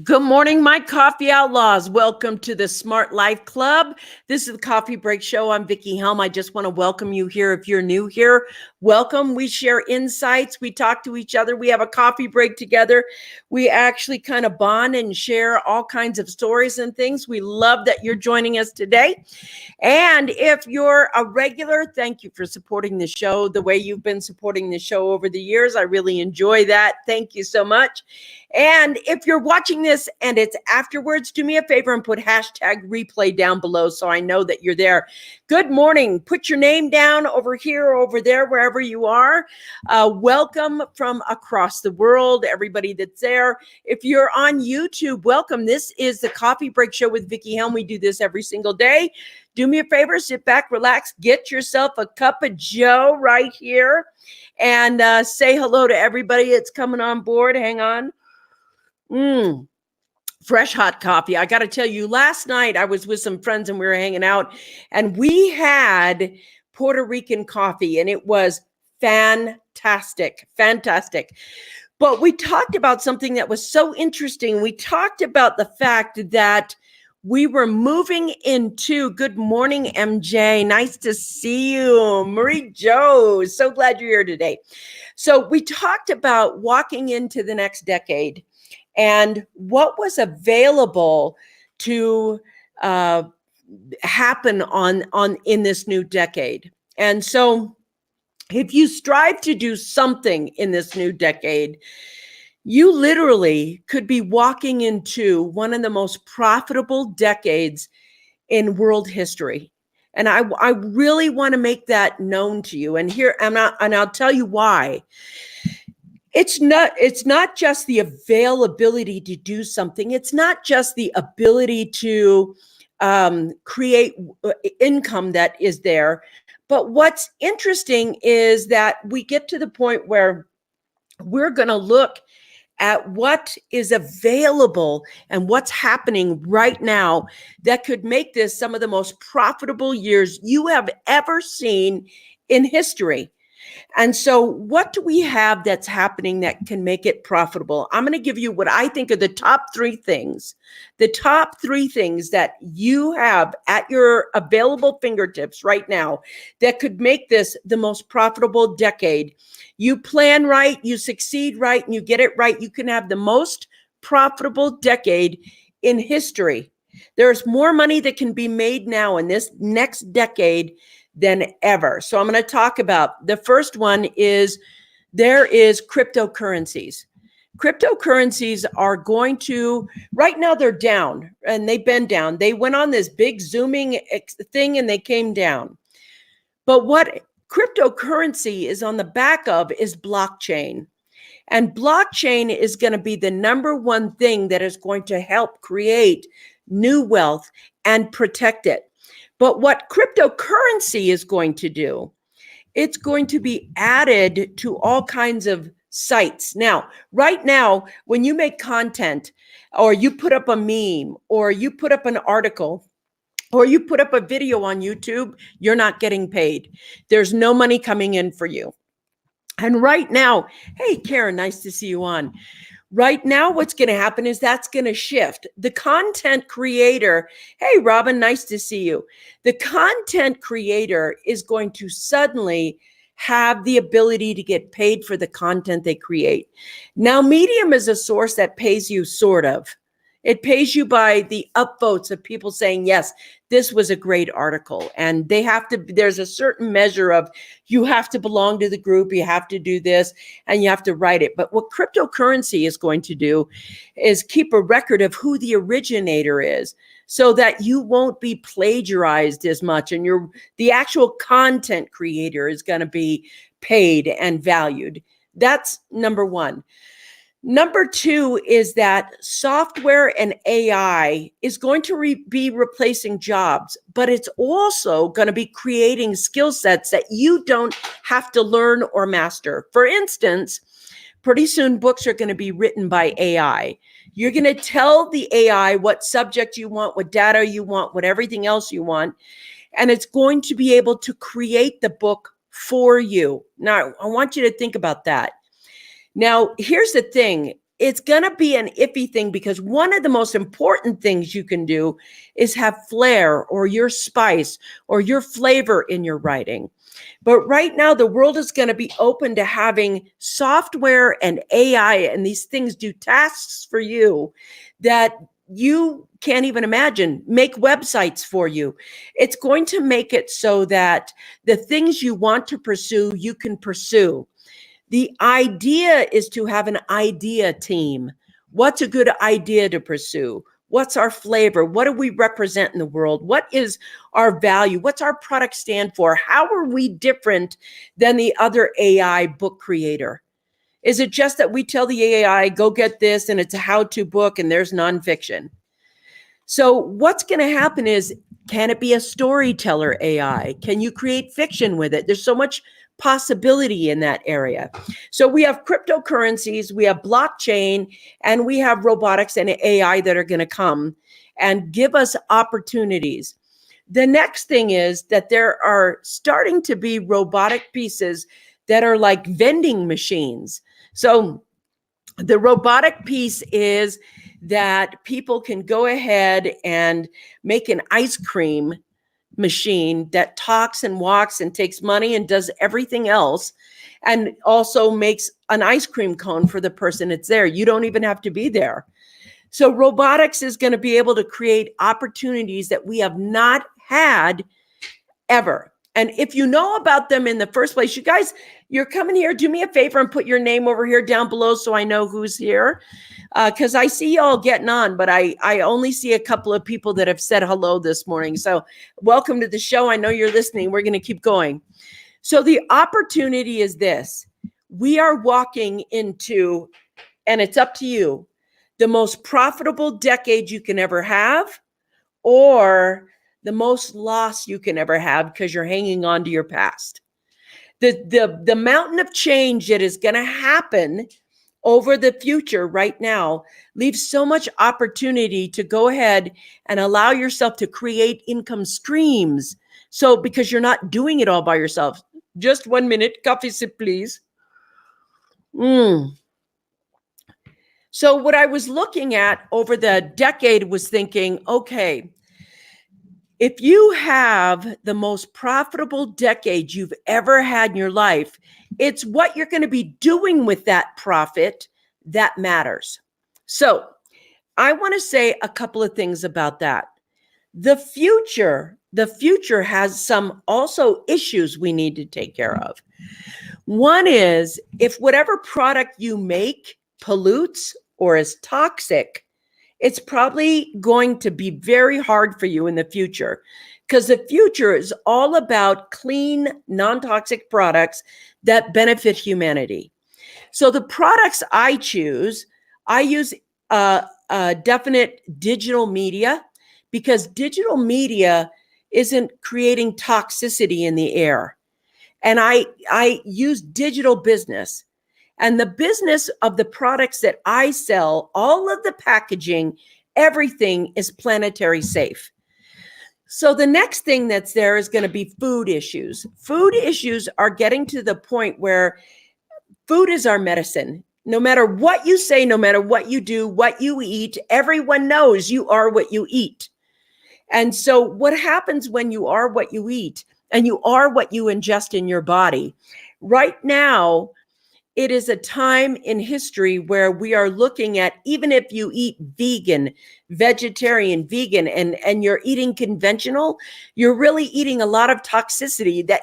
Good morning, my coffee outlaws. Welcome to the Smart Life Club. This is the Coffee Break Show. I'm Vicki Helm. I just want to welcome you here. If you're new here, welcome. We share insights. We talk to each other. We have a coffee break together. We actually kind of bond and share all kinds of stories and things. We love that you're joining us today. And if you're a regular, thank you for supporting the show the way you've been supporting the show over the years. I really enjoy that. Thank you so much. And if you're watching this and it's afterwards, do me a favor and put hashtag replay down below so I know that you're there. Good morning. Put your name down over here or over there, wherever you are. Welcome from across the world, everybody that's there. If you're on YouTube, welcome. This is the Coffee Break Show with Vicki Helm. We do this every single day. Do me a favor, sit back, relax, get yourself a cup of Joe right here and say hello to everybody that's coming on board. Hang on. Fresh hot coffee. I got to tell you, last night I was with some friends and we were hanging out and we had Puerto Rican coffee and it was fantastic. But we talked about something that was so interesting. We talked about the fact that we were moving into, good morning, MJ. Nice to see you. Marie Jo, so glad you're here today. So we talked about walking into the next decade and what was available to happen in this new decade. And so if you strive to do something in this new decade, you literally could be walking into one of the most profitable decades in world history. And I really want to make that known to you. And I'll tell you why. It's not just the availability to do something. It's not just the ability to create income that is there. But what's interesting is that we get to the point where we're going to look at what is available and what's happening right now that could make this some of the most profitable years you have ever seen in history. And so what do we have that's happening that can make it profitable? I'm going to give you what I think are the top three things that you have at your available fingertips right now that could make this the most profitable decade. You plan right, you succeed right, and you get it right. You can have the most profitable decade in history. There's more money that can be made now in this next decade than ever. So I'm going to talk about the first one is there is cryptocurrencies. Cryptocurrencies are going to, right now they're down and they've been down. They went on this big zooming thing and they came down. But what cryptocurrency is on the back of is blockchain. And blockchain is going to be the number one thing that is going to help create new wealth and protect it. But what cryptocurrency is going to do, it's going to be added to all kinds of sites. Now, right now, when you make content or you put up a meme or you put up an article or you put up a video on YouTube, you're not getting paid. There's no money coming in for you. And right now, hey, Karen, nice to see you on. Right now, what's going to happen is that's going to shift. The content creator, hey, Robin, nice to see you. The content creator is going to suddenly have the ability to get paid for the content they create. Now, Medium is a source that pays you sort of. It pays you by the upvotes of people saying, yes, this was a great article. And there's a certain measure of, you have to belong to the group, you have to do this, and you have to write it. But what cryptocurrency is going to do is keep a record of who the originator is so that you won't be plagiarized as much. And the actual content creator is going to be paid and valued. That's number one. Number two is that software and AI is going to be replacing jobs, but it's also going to be creating skill sets that you don't have to learn or master. For instance, pretty soon books are going to be written by AI. You're going to tell the AI what subject you want, what data you want, what everything else you want, and it's going to be able to create the book for you. Now, I want you to think about that. Now, here's the thing. it's going to be an iffy thing, because one of the most important things you can do is have flair or your spice or your flavor in your writing. But right now, the world is going to be open to having software and AI and these things do tasks for you that you can't even imagine, make websites for you. It's going to make it so that the things you want to pursue, you can pursue. The idea is to have an idea team. What's a good idea to pursue? What's our flavor? What do we represent in the world? What is our value? What's our product stand for? How are we different than the other AI book creator? Is it just that we tell the AI, go get this, and it's a how-to book and there's nonfiction? So what's going to happen is, can it be a storyteller AI? Can you create fiction with it? There's so much possibility in that area. So we have cryptocurrencies, we have blockchain, and we have robotics and AI that are going to come and give us opportunities. The next thing is that there are starting to be robotic pieces that are like vending machines. So the robotic piece is that people can go ahead and make an ice cream machine that talks and walks and takes money and does everything else, and also makes an ice cream cone for the person that's there. You don't even have to be there. So robotics is going to be able to create opportunities that we have not had ever. And if you know about them in the first place, you guys, you're coming here, do me a favor and put your name over here down below so I know who's here. Because I see y'all getting on, but I only see a couple of people that have said hello this morning. So welcome to the show. I know you're listening. We're going to keep going. So the opportunity is this. We are walking into, and it's up to you, the most profitable decade you can ever have, or the most loss you can ever have because you're hanging on to your past. The mountain of change that is going to happen over the future right now leaves so much opportunity to go ahead and allow yourself to create income streams. So because you're not doing it all by yourself. Just 1 minute, coffee sip, please. So what I was looking at over the decade was thinking, okay, if you have the most profitable decade you've ever had in your life, it's what you're going to be doing with that profit that matters. So I want to say a couple of things about that. The future has some also issues we need to take care of. One is, if whatever product you make pollutes or is toxic, it's probably going to be very hard for you in the future, because the future is all about clean, non-toxic products that benefit humanity. So the products I choose, I use definite digital media, because digital media isn't creating toxicity in the air. And I use digital business. And the business of the products that I sell, all of the packaging, everything is planetary safe. So the next thing that's there is going to be food issues. Food issues are getting to the point where food is our medicine. No matter what you say, no matter what you do, what you eat, everyone knows you are what you eat. And so what happens when you are what you eat and you are what you ingest in your body? Right now, it is a time in history where we are looking at, even if you eat vegan, vegetarian, vegan, and you're eating conventional, you're really eating a lot of toxicity that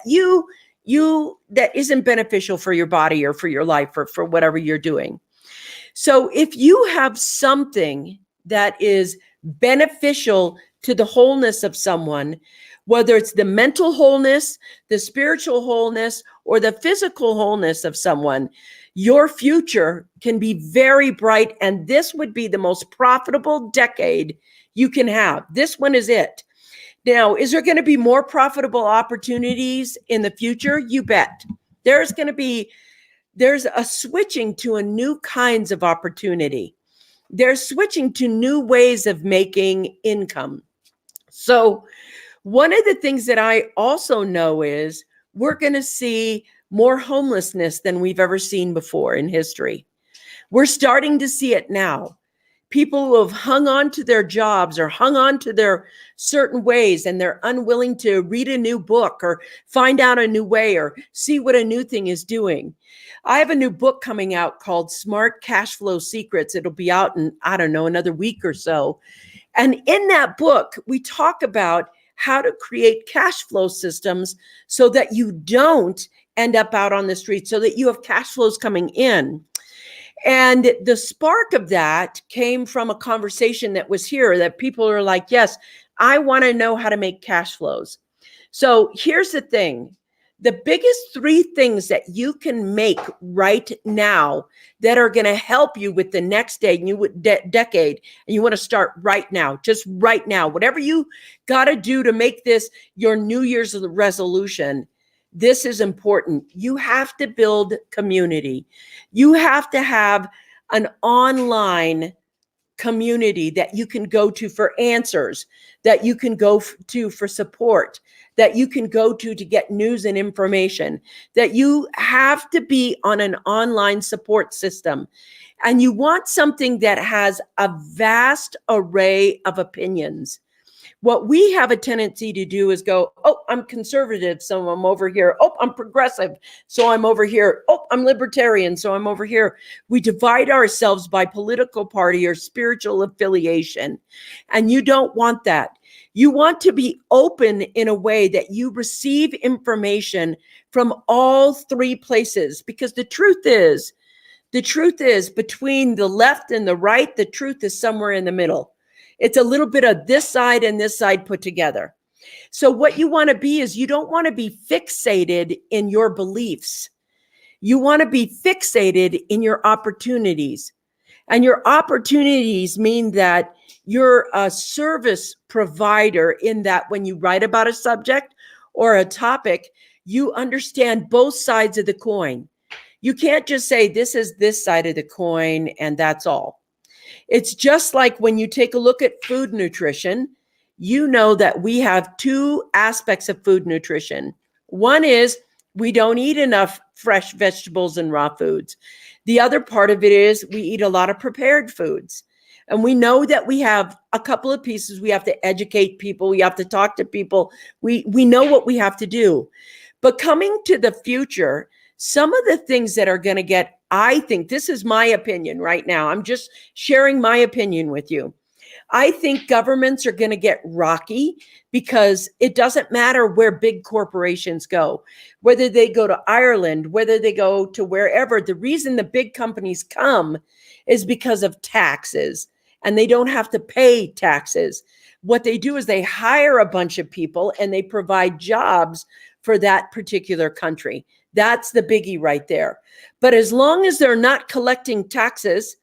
that isn't beneficial for your body or for your life or for whatever you're doing. So if you have something that is beneficial to the wholeness of someone, whether it's the mental wholeness, the spiritual wholeness, or the physical wholeness of someone, your future can be very bright. And this would be the most profitable decade you can have. This one is it. Now, is there going to be more profitable opportunities in the future? You bet. There's a switching to a new kinds of opportunity. They're switching to new ways of making income. So one of the things that I also know is we're going to see more homelessness than we've ever seen before in history. We're starting to see it now. People who have hung on to their jobs or hung on to their certain ways, and they're unwilling to read a new book or find out a new way or see what a new thing is doing. I have a new book coming out called Smart Cash Flow Secrets. It'll be out in, I don't know, another week or so. And in that book, we talk about how to create cash flow systems so that you don't end up out on the street, so that you have cash flows coming in. And the spark of that came from a conversation that was here, that people are like, yes, I want to know how to make cash flows. So here's the thing. The biggest three things that you can make right now that are going to help you with the next decade, and you want to start right now, just right now, whatever you got to do to make this your New Year's resolution. This is important. You have to build community. You have to have an online community that you can go to for answers, that you can go to for support, that you can go to get news and information, that you have to be on an online support system. And you want something that has a vast array of opinions. What we have a tendency to do is go, oh, I'm conservative, so I'm over here. Oh, I'm progressive, so I'm over here. Oh, I'm libertarian, so I'm over here. We divide ourselves by political party or spiritual affiliation, and you don't want that. You want to be open in a way that you receive information from all three places, because the truth is between the left and the right, the truth is somewhere in the middle. It's a little bit of this side and this side put together. So what you want to be is, you don't want to be fixated in your beliefs. You want to be fixated in your opportunities. And your opportunities mean that you're a service provider, in that when you write about a subject or a topic, you understand both sides of the coin. You can't just say this is this side of the coin and that's all. It's just like when you take a look at food nutrition, you know that we have two aspects of food nutrition. One is we don't eat enough fresh vegetables and raw foods. The other part of it is we eat a lot of prepared foods. And we know that we have a couple of pieces. We have to educate people. We have to talk to people. We know what we have to do. But coming to the future, some of the things that are going to get, I think, this is my opinion right now, I'm just sharing my opinion with you. I think governments are going to get rocky, because it doesn't matter where big corporations go, whether they go to Ireland, whether they go to wherever. The reason the big companies come is because of taxes, and they don't have to pay taxes. What they do is they hire a bunch of people and they provide jobs for that particular country. That's the biggie right there. But as long as they're not collecting taxes,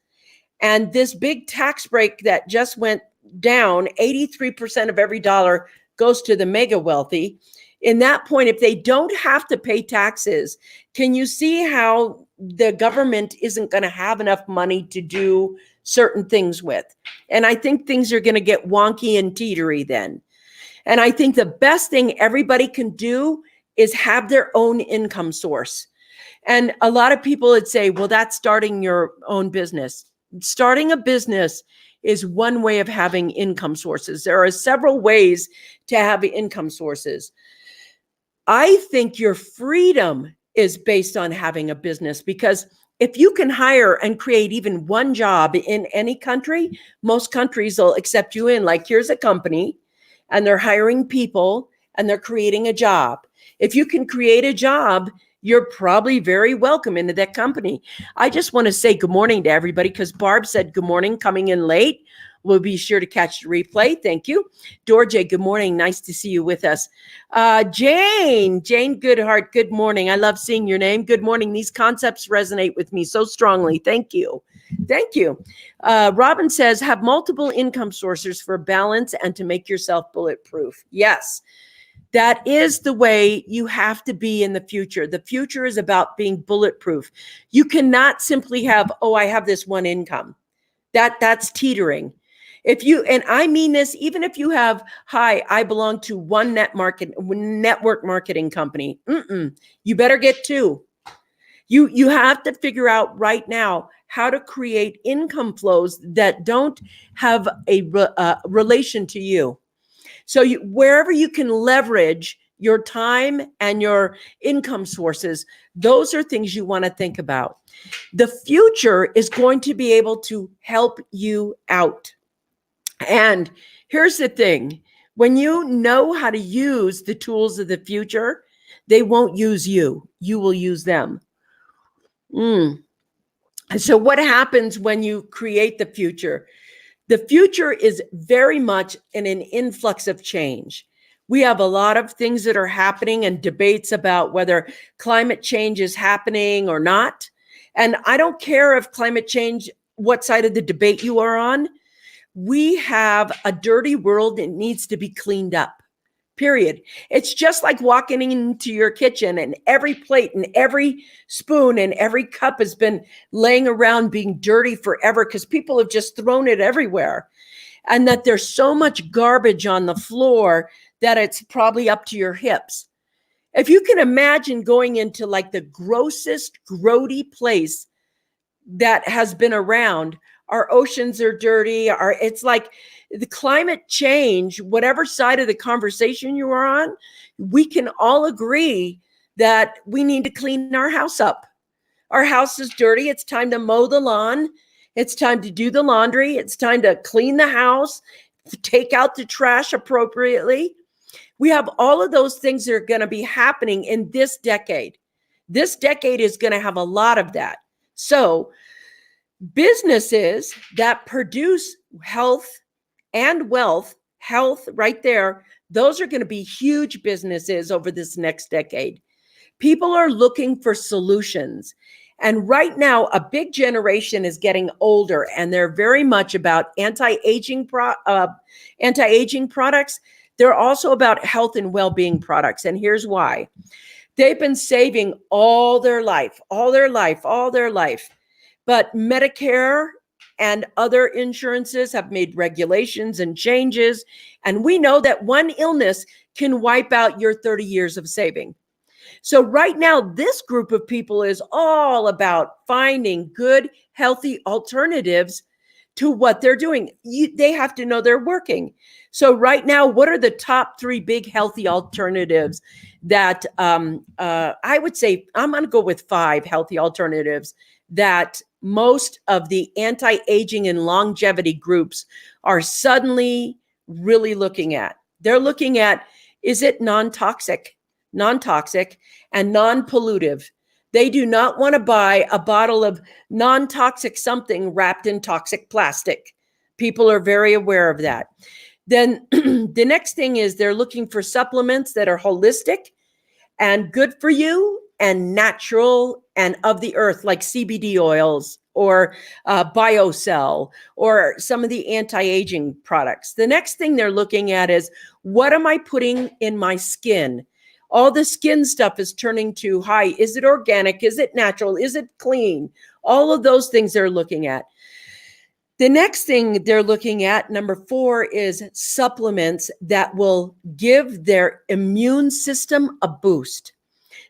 and this big tax break that just went down, 83% of every dollar goes to the mega wealthy. In that point, if they don't have to pay taxes, can you see how the government isn't going to have enough money to do certain things with? And I think things are going to get wonky and teetery then. And I think the best thing everybody can do is have their own income source. And a lot of people would say, well, that's starting your own business. Starting a business is one way of having income sources. There are several ways to have income sources. I think your freedom is based on having a business, because if you can hire and create even one job in any country, most countries will accept you in. Like, here's a company and they're hiring people and they're creating a job. If you can create a job, you're probably very welcome into that company. I just want to say good morning to everybody, because Barb said good morning, coming in late. We'll be sure to catch the replay. Thank you. Dorje, good morning. Nice to see you with us. Jane Goodhart, good morning. I love seeing your name. Good morning. These concepts resonate with me so strongly. Thank you. Thank you. Robin says, have multiple income sources for balance and to make yourself bulletproof. Yes. That is the way you have to be in the future. The future is about being bulletproof. You cannot simply have, oh, I have this one income. That's teetering. If you, and I mean this, even if you have, hi, I belong to one network marketing company. You better get two. You have to figure out right now how to create income flows that don't have a relation to you. So wherever you can leverage your time and your income sources, those are things you want to think about. The future is going to be able to help you out. And here's the thing. When you know how to use the tools of the future, they won't use you. You will use them. So what happens when you create the future? The future is very much in an influx of change. We have a lot of things that are happening and debates about whether climate change is happening or not. And I don't care if climate change, what side of the debate you are on. We have a dirty world that needs to be cleaned up. Period. It's just like walking into your kitchen and every plate and every spoon and every cup has been laying around being dirty forever because people have just thrown it everywhere. And that there's so much garbage on the floor that it's probably up to your hips. If you can imagine going into like the grossest, grody place that has been around, our oceans are dirty. It's like the climate change, whatever side of the conversation you are on, we can all agree that we need to clean our house up. Our house is dirty. It's time to mow the lawn. It's time to do the laundry. It's time to clean the house, take out the trash appropriately. We have all of those things that are going to be happening in this decade. This decade is going to have a lot of that. So businesses that produce health and wealth, health right there, those are going to be huge businesses over this next decade. People are looking for solutions. And right now, a big generation is getting older, and they're very much about anti-aging products. They're also about health and well-being products. And here's why. They've been saving all their life. But Medicare and other insurances have made regulations and changes. And we know that one illness can wipe out your 30 years of saving. So right now, this group of people is all about finding good, healthy alternatives to what they're doing. They have to know they're working. So right now, what are the top 3 big healthy alternatives that I would say, I'm going to go with 5 healthy alternatives that most of the anti-aging and longevity groups are suddenly really looking at. They're looking at, is it non-toxic and non-pollutive? They do not want to buy a bottle of non-toxic something wrapped in toxic plastic. People are very aware of that. Then the next thing is they're looking for supplements that are holistic and good for you and natural and of the earth, like CBD oils or BioCell or some of the anti-aging products. The next thing they're looking at is, what am I putting in my skin? All the skin stuff is turning to, hi, is it organic? Is it natural? Is it clean? All of those things they're looking at. The next thing they're looking at, number 4, is supplements that will give their immune system a boost.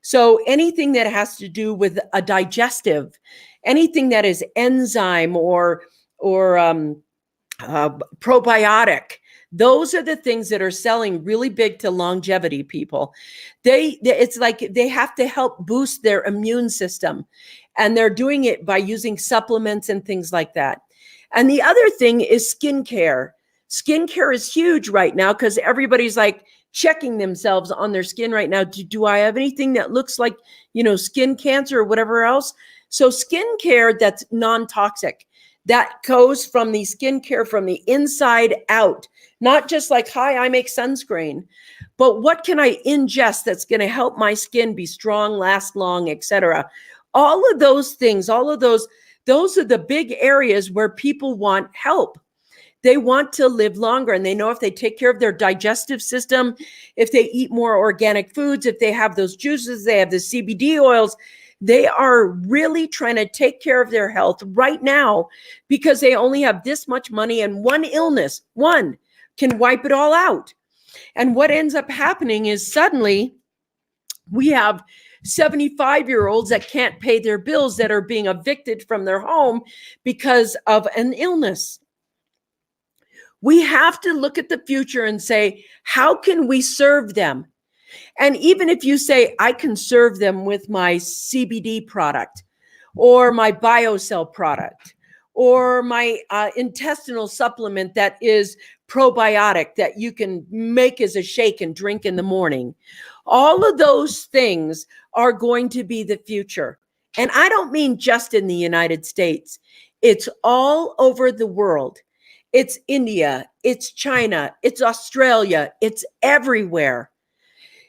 So anything that has to do with a digestive, anything that is enzyme or probiotic, those are the things that are selling really big to longevity people. It's like they have to help boost their immune system, and they're doing it by using supplements and things like that. And the other thing is skincare. Skincare is huge right now because everybody's like checking themselves on their skin right now. Do I have anything that looks like, skin cancer or whatever else? So skincare that's non-toxic, that goes from the skincare from the inside out, not just like, hi, I make sunscreen, but what can I ingest that's going to help my skin be strong, last long, etc. All of those things, those are the big areas where people want help. They want to live longer, and they know if they take care of their digestive system, if they eat more organic foods, if they have those juices, they have the CBD oils, they are really trying to take care of their health right now because they only have this much money, and one illness, one, can wipe it all out. And what ends up happening is suddenly We have 75-year-olds that can't pay their bills, that are being evicted from their home because of an illness. We have to look at the future and say, how can we serve them? And even if you say, I can serve them with my CBD product or my BioCell product or my intestinal supplement that is probiotic that you can make as a shake and drink in the morning. All of those things are going to be the future. And I don't mean just in the United States. It's all over the world. It's India, it's China, it's Australia, it's everywhere.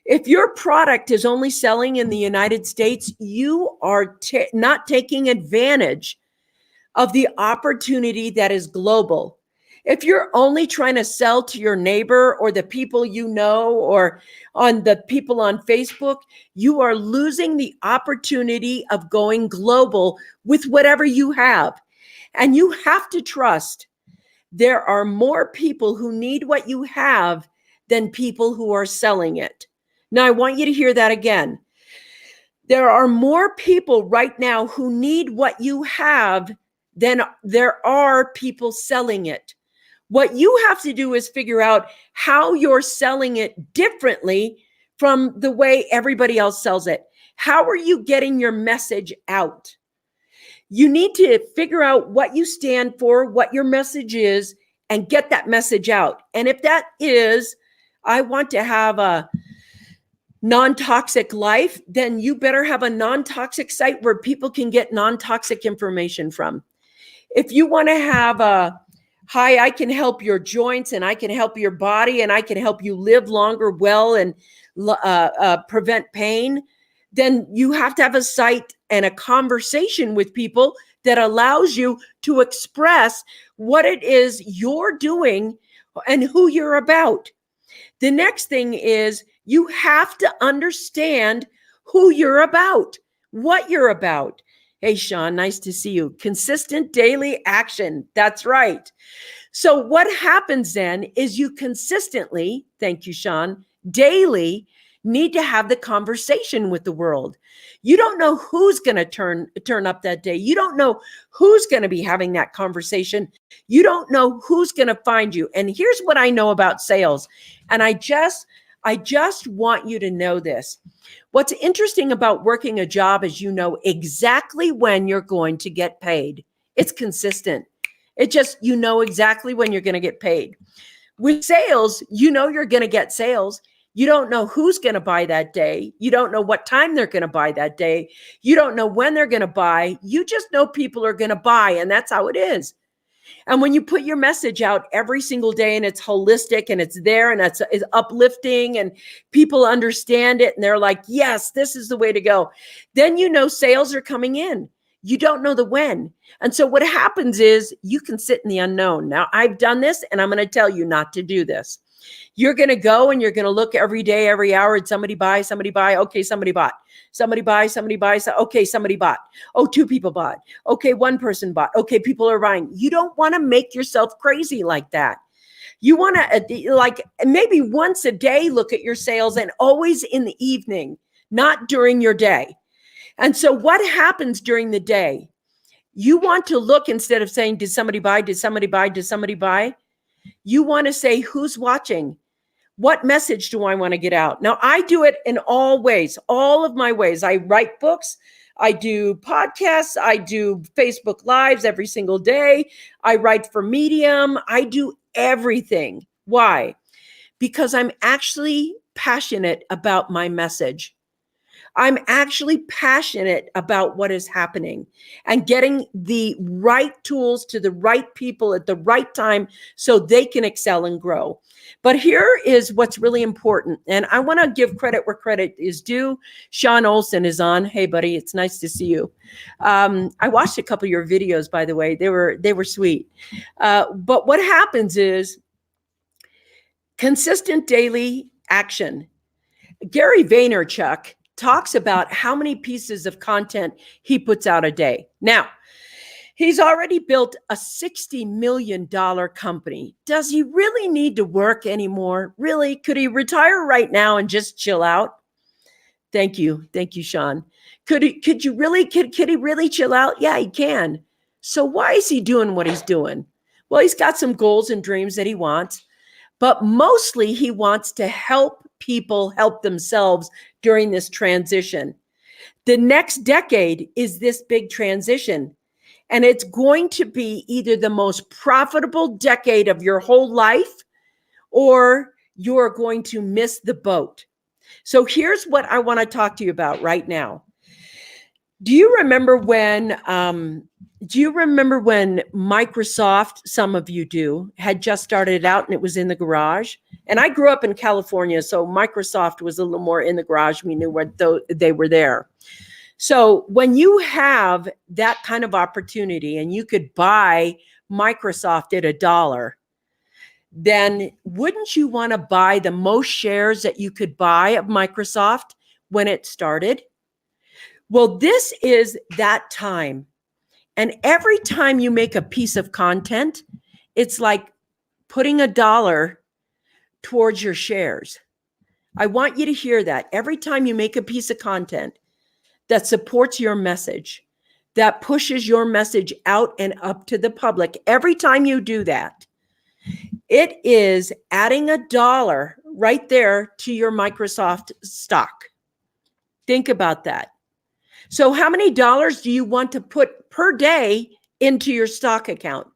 If your product is only selling in the United States, you are not taking advantage of the opportunity that is global. If you're only trying to sell to your neighbor or the people you know or on the people on Facebook, you are losing the opportunity of going global with whatever you have. And you have to trust there are more people who need what you have than people who are selling it. Now, I want you to hear that again. There are more people right now who need what you have than there are people selling it. What you have to do is figure out how you're selling it differently from the way everybody else sells it. How are you getting your message out? You need to figure out what you stand for, what your message is, and get that message out. And if that is, I want to have a non-toxic life, then you better have a non-toxic site where people can get non-toxic information from. If you want to have a, hi, I can help your joints and I can help your body and I can help you live longer, well, and prevent pain, then you have to have a site and a conversation with people that allows you to express what it is you're doing and who you're about. The next thing is you have to understand who you're about, what you're about. Hey, Sean, nice to see you. Consistent daily action. That's right. So what happens then is you consistently, thank you, Sean, daily need to have the conversation with the world. You don't know who's going to turn up that day. You don't know who's going to be having that conversation. You don't know who's going to find you. And here's what I know about sales. And I just want you to know this. What's interesting about working a job is you know exactly when you're going to get paid. It's consistent. You know exactly when you're going to get paid. With sales, you know you're going to get sales. You don't know who's going to buy that day. You don't know what time they're going to buy that day. You don't know when they're going to buy. You just know people are going to buy, and that's how it is. And when you put your message out every single day and it's holistic and it's there and it's uplifting and people understand it and they're like, yes, this is the way to go, then you know sales are coming in. You don't know the when. And so what happens is you can sit in the unknown. Now, I've done this and I'm going to tell you not to do this. You're going to go and you're going to look every day, every hour, and somebody buy. Okay, somebody bought. Somebody buy. Okay, somebody bought. Oh, 2 people bought. Okay, 1 person bought. Okay, people are buying. You don't want to make yourself crazy like that. You want to like maybe once a day, look at your sales, and always in the evening, not during your day. And so what happens during the day? You want to look, instead of saying, did somebody buy? Did somebody buy? Did somebody buy? You want to say, who's watching? What message do I want to get out? Now, I do it in all ways, all of my ways. I write books. I do podcasts. I do Facebook Lives every single day. I write for Medium. I do everything. Why? Because I'm actually passionate about my message. I'm actually passionate about what is happening and getting the right tools to the right people at the right time so they can excel and grow. But here is what's really important. And I want to give credit where credit is due. Sean Olson is on. Hey, buddy, it's nice to see you. I watched a couple of your videos, by the way. They were sweet. But what happens is consistent daily action. Gary Vaynerchuk talks about how many pieces of content he puts out a day. Now, he's already built a $60 million company. Does he really need to work anymore? Really? Could he retire right now and just chill out? Thank you. Thank you, Sean. Could he really chill out? Yeah, he can. So why is he doing what he's doing? Well, he's got some goals and dreams that he wants, but mostly he wants to help people help themselves during this transition. The next decade is this big transition, and it's going to be either the most profitable decade of your whole life, or you're going to miss the boat. So here's what I want to talk to you about right now. Do you remember when Microsoft, some of you do, had just started out and it was in the garage? And I grew up in California, so Microsoft was a little more in the garage. We knew where they were there. So when you have that kind of opportunity and you could buy Microsoft at $1, then wouldn't you want to buy the most shares that you could buy of Microsoft when it started? Well, this is that time. And every time you make a piece of content, it's like putting $1 towards your shares. I want you to hear that. Every time you make a piece of content that supports your message, that pushes your message out and up to the public, every time you do that, it is adding $1 right there to your Microsoft stock. Think about that. So how many dollars do you want to put per day into your stock account?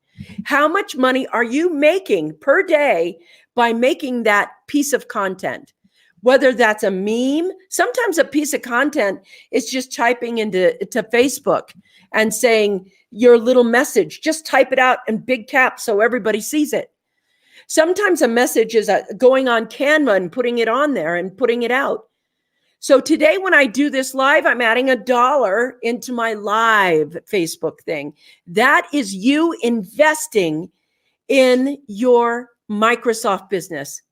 How much money are you making per day by making that piece of content? Whether that's a meme, sometimes a piece of content is just typing to Facebook and saying your little message. Just type it out in big caps so everybody sees it. Sometimes a message is going on Canva and putting it on there and putting it out. So today when I do this live, I'm adding $1 into my live Facebook thing. That is you investing in your Microsoft business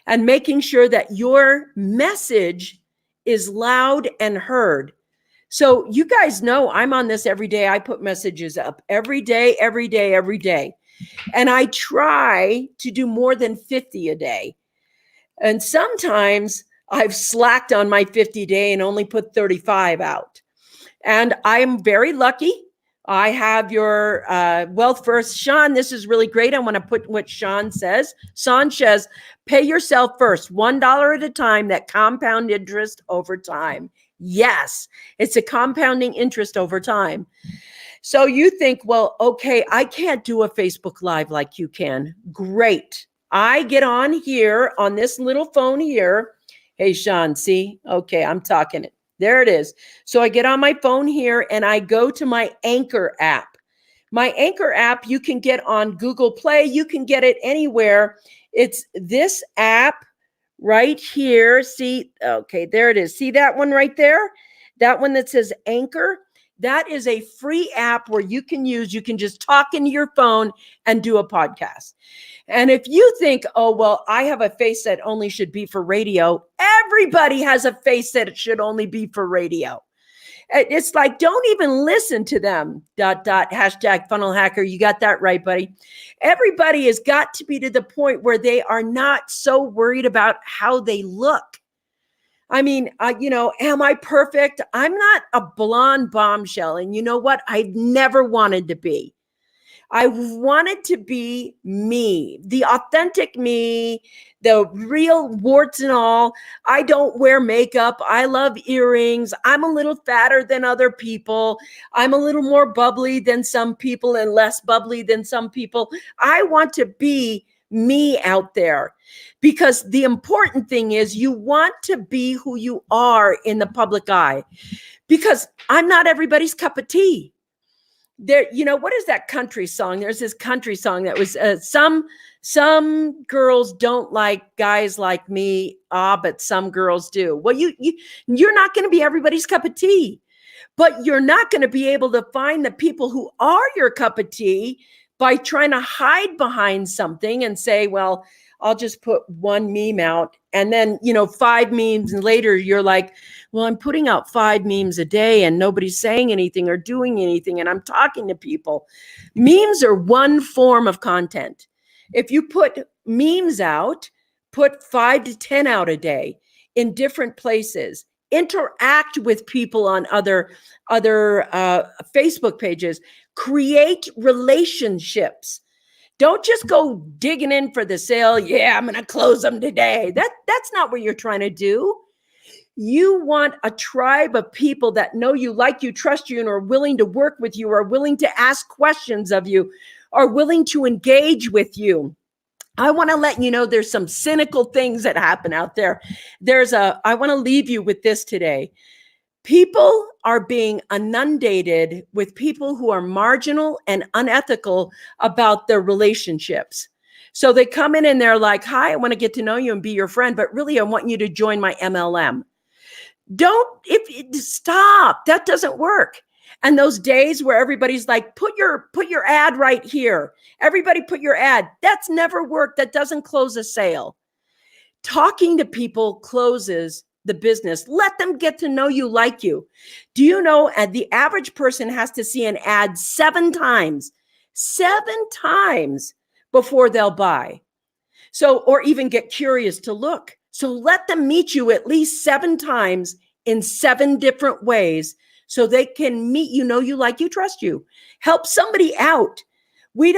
and making sure that your message is loud and heard. So you guys know I'm on this every day. I put messages up every day. And I try to do more than 50 a day. And sometimes I've slacked on my 50 day and only put 35 out. And I'm very lucky. I have your Wealth First. Sean, this is really great. I want to put what Sean says. Sean says, pay yourself first, $1 at a time, that compound interest over time. Yes, it's a compounding interest over time. So you think, well, okay, I can't do a Facebook Live like you can. Great. I get on here on this little phone here. Hey, Sean, see? Okay, I'm talking it. There it is. So I get on my phone here and I go to my Anchor app. My Anchor app, you can get on Google Play. You can get it anywhere. It's this app right here. See? Okay, there it is. See that one right there? That one that says Anchor? That is a free app where you can use, you can just talk into your phone and do a podcast. And if you think, oh, well, I have a face that only should be for radio, everybody has a face that it should only be for radio. It's like, don't even listen to them, .. hashtag funnel hacker. You got that right, buddy. Everybody has got to be to the point where they are not so worried about how they look. I mean, am I perfect? I'm not a blonde bombshell. And you know what? I've never wanted to be. I wanted to be me, the authentic me, the real warts and all. I don't wear makeup. I love earrings. I'm a little fatter than other people. I'm a little more bubbly than some people and less bubbly than some people. I want to be me out there, because the important thing is you want to be who you are in the public eye, because I'm not everybody's cup of tea. There, what is that country song? There's this country song that was some girls don't like guys like me, but some girls do. Well, you're not going to be everybody's cup of tea, but you're not going to be able to find the people who are your cup of tea by trying to hide behind something and say, well, I'll just put one meme out. And then, 5 memes later, you're like, well, I'm putting out 5 memes a day and nobody's saying anything or doing anything. And I'm talking to people. Memes are one form of content. If you put memes out, put 5 to 10 out a day in different places. interact with people on other Facebook pages, create relationships. Don't just go digging in for the sale. Yeah, I'm going to close them today. That's not what you're trying to do. You want a tribe of people that know you, like you, trust you, and are willing to work with you, are willing to ask questions of you, are willing to engage with you. I want to let you know there's some cynical things that happen out there. I want to leave you with this today. People are being inundated with people who are marginal and unethical about their relationships. So they come in and they're like, hi, I want to get to know you and be your friend, but really I want you to join my MLM. Stop. That doesn't work. And those days where everybody's like, put your ad right here. Everybody put your ad. That's never worked. That doesn't close a sale. Talking to people closes the business. Let them get to know you, like you. Do you know the average person has to see an ad 7 times before they'll buy. So, or even get curious to look. So let them meet you at least 7 times in 7 different ways so they can meet you, know you, like you, trust you. Help somebody out. We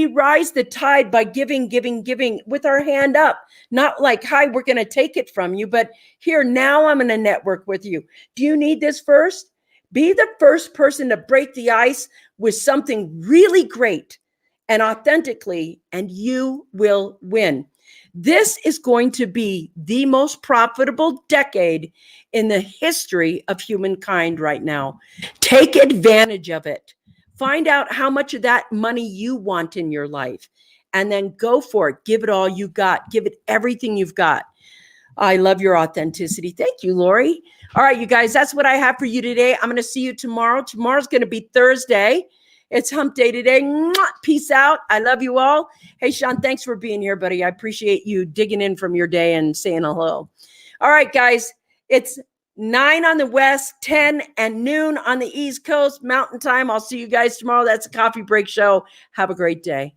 rise the tide by giving with our hand up. Not like, hi, we're going to take it from you, but here, now I'm going to network with you. Do you need this first? Be the first person to break the ice with something really great and authentically, and you will win. This is going to be the most profitable decade in the history of humankind right now. Take advantage of it. Find out how much of that money you want in your life, and then go for it. Give it all you got. Give it everything you've got. I love your authenticity. Thank you, Lori. All right, you guys, that's what I have for you today. I'm going to see you tomorrow. Tomorrow's going to be Thursday. It's hump day today. Mwah! Peace out. I love you all. Hey, Sean, thanks for being here, buddy. I appreciate you digging in from your day and saying hello. All right, guys, it's 9 on the West, 10 and noon on the East Coast, Mountain Time. I'll see you guys tomorrow. That's a Coffee Break Show. Have a great day.